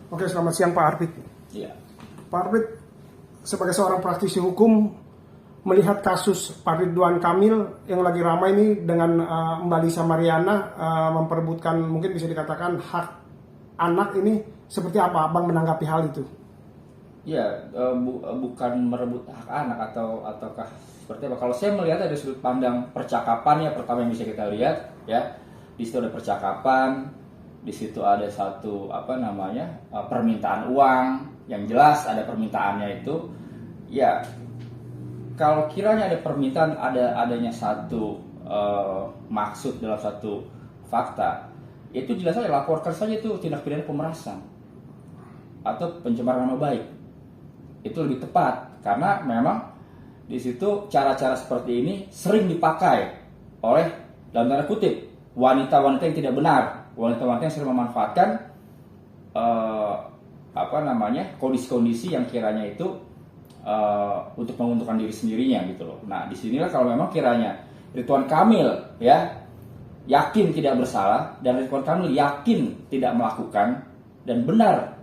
Oke, selamat siang Pak Arfid. Iya. Pak Arfid, sebagai seorang praktisi hukum, melihat kasus Pak Ridwan Kamil yang lagi ramai ini dengan Mbak Lisa Mariana memperebutkan, mungkin bisa dikatakan hak anak ini, seperti apa Abang menanggapi hal itu? Ya, bukan merebut hak anak ataukah seperti apa? Kalau saya melihat dari sudut pandang percakapan, ya pertama yang bisa kita lihat, ya di situ ada percakapan, di situ ada satu permintaan uang yang jelas ada permintaannya itu, ya kalau kiranya ada permintaan, adanya satu maksud dalam satu fakta, itu jelas saja laporkan saja itu tindak pidana pemerasan atau pencemaran nama baik. Itu lebih tepat karena memang di situ cara-cara seperti ini sering dipakai oleh dalam tanda kutip wanita-wanita yang tidak benar, wanita-wanita yang sering memanfaatkan kondisi-kondisi yang kiranya itu untuk menguntungkan diri sendirinya gitu loh. Nah, disinilah kalau memang kiranya Ridwan Kamil ya yakin tidak bersalah dan Ridwan Kamil yakin tidak melakukan dan benar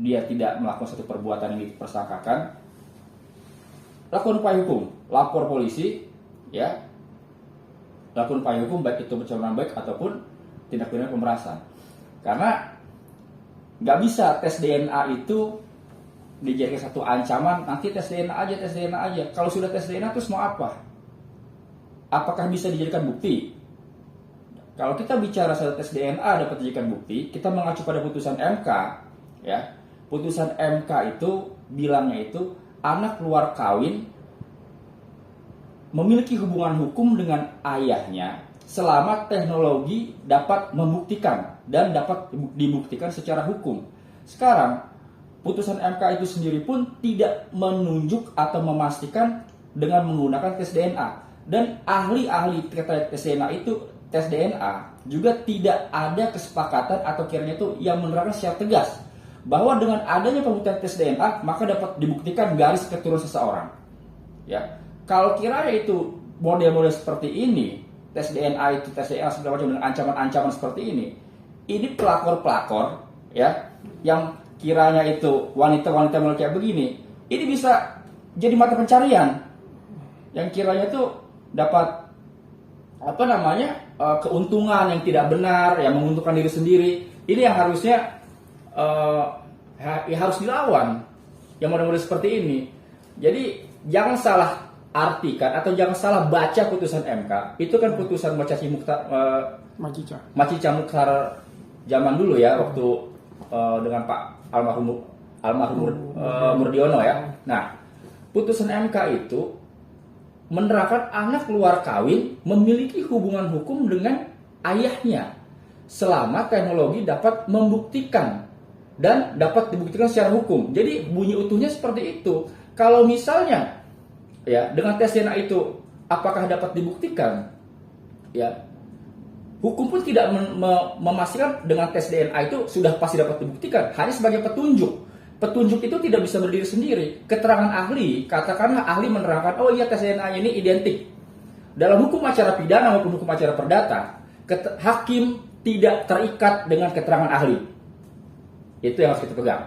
dia tidak melakukan satu perbuatan yang dipersangkakan, lakukan upaya hukum, lapor polisi, ya, lakukan upaya hukum baik itu pencemaran baik ataupun tindak pidana pemerasan. Karena nggak bisa tes DNA itu dijadikan satu ancaman, nanti tes DNA aja. Kalau sudah tes DNA terus mau apa? Apakah bisa dijadikan bukti? Kalau kita bicara soal tes DNA dapat dijadikan bukti, kita mengacu pada putusan MK, ya. Putusan MK itu bilangnya itu anak luar kawin memiliki hubungan hukum dengan ayahnya selama teknologi dapat membuktikan dan dapat dibuktikan secara hukum. Sekarang putusan MK itu sendiri pun tidak menunjuk atau memastikan dengan menggunakan tes DNA, dan ahli-ahli terkait tes DNA itu tes DNA juga tidak ada kesepakatan atau kiranya itu yang menerangkan secara tegas bahwa dengan adanya pembuktian tes DNA maka dapat dibuktikan garis keturunan seseorang. Ya, kalau kiranya itu model-model seperti ini, tes DNA itu tes DNA segala macam dengan ancaman-ancaman seperti ini pelakor-pelakor ya yang kiranya itu wanita-wanita kayak begini, ini bisa jadi mata pencarian yang kiranya itu dapat keuntungan yang tidak benar, yang menguntungkan diri sendiri. Ini yang harusnya harus dilawan yang model-model seperti ini. Jadi jangan salah artikan atau jangan salah baca putusan MK. Itu kan putusan Macica Mukhtar zaman dulu ya, waktu dengan Pak almarhum Murdiono ya. Nah, putusan MK itu menerapkan anak luar kawin memiliki hubungan hukum dengan ayahnya selama teknologi dapat membuktikan dan dapat dibuktikan secara hukum. Jadi bunyi utuhnya seperti itu. Kalau misalnya ya dengan tes DNA itu apakah dapat dibuktikan? Ya, hukum pun tidak memastikan dengan tes DNA itu sudah pasti dapat dibuktikan. Hanya sebagai petunjuk. Petunjuk itu tidak bisa berdiri sendiri. Keterangan ahli, katakanlah ahli menerangkan, oh iya tes DNA ini identik. Dalam hukum acara pidana maupun hukum acara perdata, hakim tidak terikat dengan keterangan ahli. Itu yang harus kita pegang.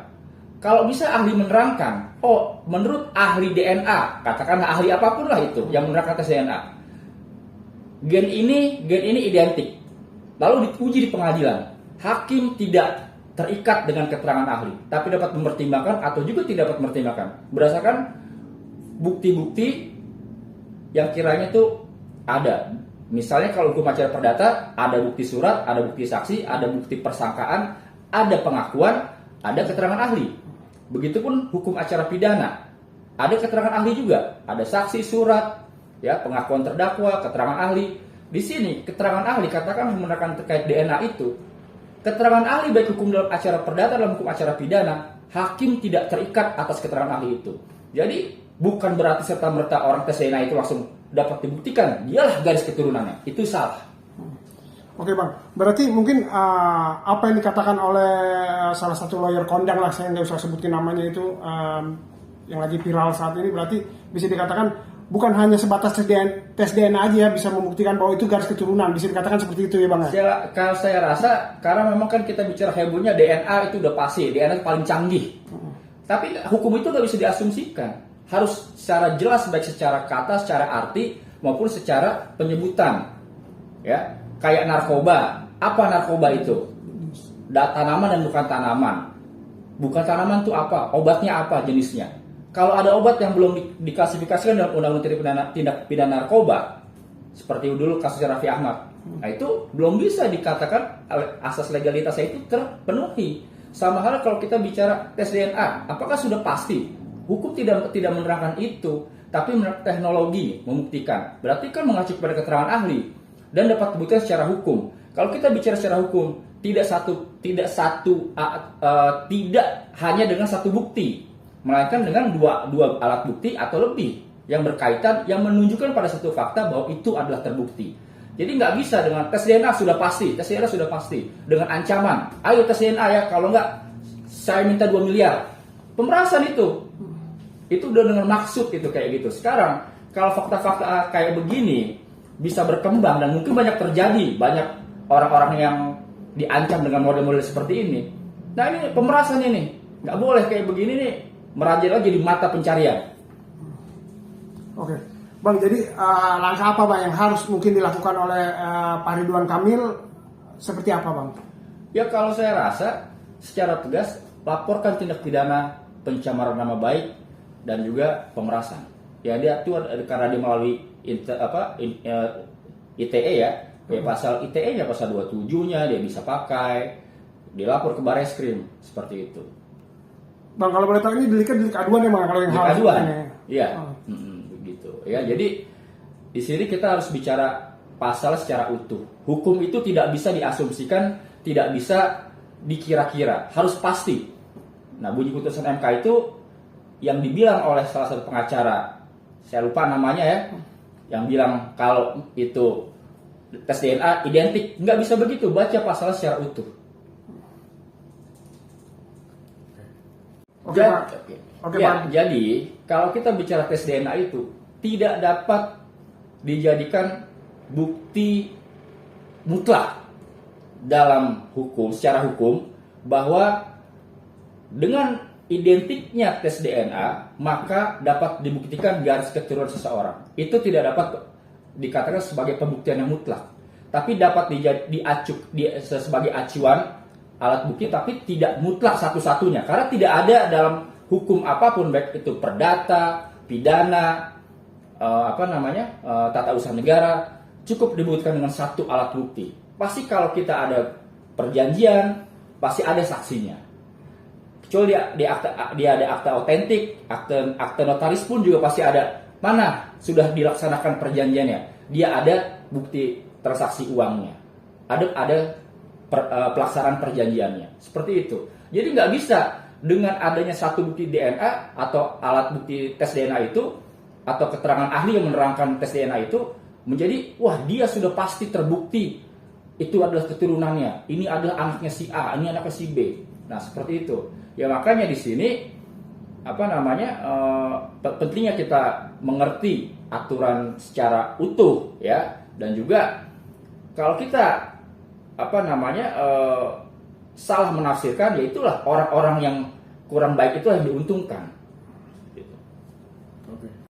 Kalau bisa ahli menerangkan, oh menurut ahli DNA, katakanlah ahli apapun lah itu yang menerangkan tes DNA, gen ini identik, lalu diuji di pengadilan, hakim tidak terikat dengan keterangan ahli, tapi dapat mempertimbangkan atau juga tidak dapat mempertimbangkan berdasarkan bukti-bukti yang kiranya itu ada. Misalnya kalau hukum acara perdata ada bukti surat, ada bukti saksi, ada bukti persangkaan, ada pengakuan, ada keterangan ahli. Begitupun hukum acara pidana, ada keterangan ahli juga, ada saksi, surat, ya, pengakuan terdakwa, keterangan ahli. Di sini keterangan ahli katakan menerangkan terkait DNA itu, keterangan ahli baik hukum dalam acara perdata dalam hukum acara pidana, hakim tidak terikat atas keterangan ahli itu. Jadi bukan berarti serta merta orang tes DNA itu langsung dapat dibuktikan dialah garis keturunannya. Itu salah. Oke Bang, berarti mungkin apa yang dikatakan oleh salah satu lawyer kondang lah, saya nggak usah sebutin namanya itu, yang lagi viral saat ini, berarti bisa dikatakan bukan hanya sebatas tes DNA aja ya bisa membuktikan bahwa itu garis keturunan, bisa dikatakan seperti itu ya Bang ya? Kalau saya rasa karena memang kan kita bicara hebohnya DNA itu udah pasti, DNA itu paling canggih. Tapi hukum itu nggak bisa diasumsikan, harus secara jelas baik secara kata, secara arti maupun secara penyebutan. Ya, kayak narkoba. Apa narkoba itu? Tanaman dan bukan tanaman. Bukan tanaman itu apa? Obatnya apa jenisnya? Kalau ada obat yang belum diklasifikasikan dalam Undang-Undang Tindak Pidana Narkoba, seperti dulu kasus Raffi Ahmad, nah itu belum bisa dikatakan asas legalitasnya itu terpenuhi. Sama halnya kalau kita bicara tes DNA, apakah sudah pasti? Hukum tidak menerangkan itu, tapi teknologi membuktikan. Berarti kan mengacu pada keterangan ahli dan dapat dibuktikan secara hukum. Kalau kita bicara secara hukum, tidak hanya dengan satu bukti, melainkan dengan dua alat bukti atau lebih yang berkaitan yang menunjukkan pada satu fakta bahwa itu adalah terbukti. Jadi nggak bisa dengan tes DNA sudah pasti, dengan ancaman, ayo tes DNA ya, kalau nggak saya minta 2 miliar. Pemerasan itu udah dengan maksud itu kayak gitu. Sekarang kalau fakta-fakta kayak begini bisa berkembang dan mungkin banyak terjadi, banyak orang-orang yang diancam dengan model-model seperti ini. Nah ini pemerasan ini nggak boleh kayak begini nih, merajalela jadi mata pencarian. Oke, Bang. Jadi langkah apa Bang yang harus mungkin dilakukan oleh Pak Ridwan Kamil seperti apa Bang? Ya kalau saya rasa secara tegas laporkan tindak pidana pencemaran nama baik dan juga pemerasan. Ya dia itu karena dia melalui ITE ya, kayak pasal ITE-nya pasal 27-nya dia bisa pakai, dilapor ke Bareskrim seperti itu. Bang kalau boleh tahu ini delik aduan ya Bang kalau yang delik aduan. Iya. Begitu. Ya jadi di sini kita harus bicara pasal secara utuh. Hukum itu tidak bisa diasumsikan, tidak bisa dikira-kira, harus pasti. Nah, bunyi putusan MK itu yang dibilang oleh salah satu pengacara, saya lupa namanya ya, yang bilang kalau itu tes DNA identik, nggak bisa begitu, baca pasalnya secara utuh. Jadi kalau kita bicara tes DNA itu tidak dapat dijadikan bukti mutlak dalam hukum, secara hukum, bahwa dengan identiknya tes DNA maka dapat dibuktikan garis keturunan seseorang. Itu tidak dapat dikatakan sebagai pembuktian yang mutlak, tapi dapat sebagai acuan alat bukti, tapi tidak mutlak satu-satunya, karena tidak ada dalam hukum apapun, baik itu perdata, pidana, tata usaha negara, cukup dibuktikan dengan satu alat bukti. Pasti kalau kita ada perjanjian, pasti ada saksinya. Kecuali dia ada akta otentik, akte notaris pun juga pasti ada. Mana sudah dilaksanakan perjanjiannya? Dia ada bukti transaksi uangnya, ada pelaksanaan perjanjiannya, seperti itu. Jadi nggak bisa dengan adanya satu bukti DNA atau alat bukti tes DNA itu atau keterangan ahli yang menerangkan tes DNA itu menjadi wah dia sudah pasti terbukti itu adalah keturunannya, ini adalah anaknya si A, ini anaknya si B. Nah seperti itu. Ya makanya di sini pentingnya kita mengerti aturan secara utuh ya, dan juga kalau kita salah menafsirkan, ya itulah orang-orang yang kurang baik itu yang diuntungkan.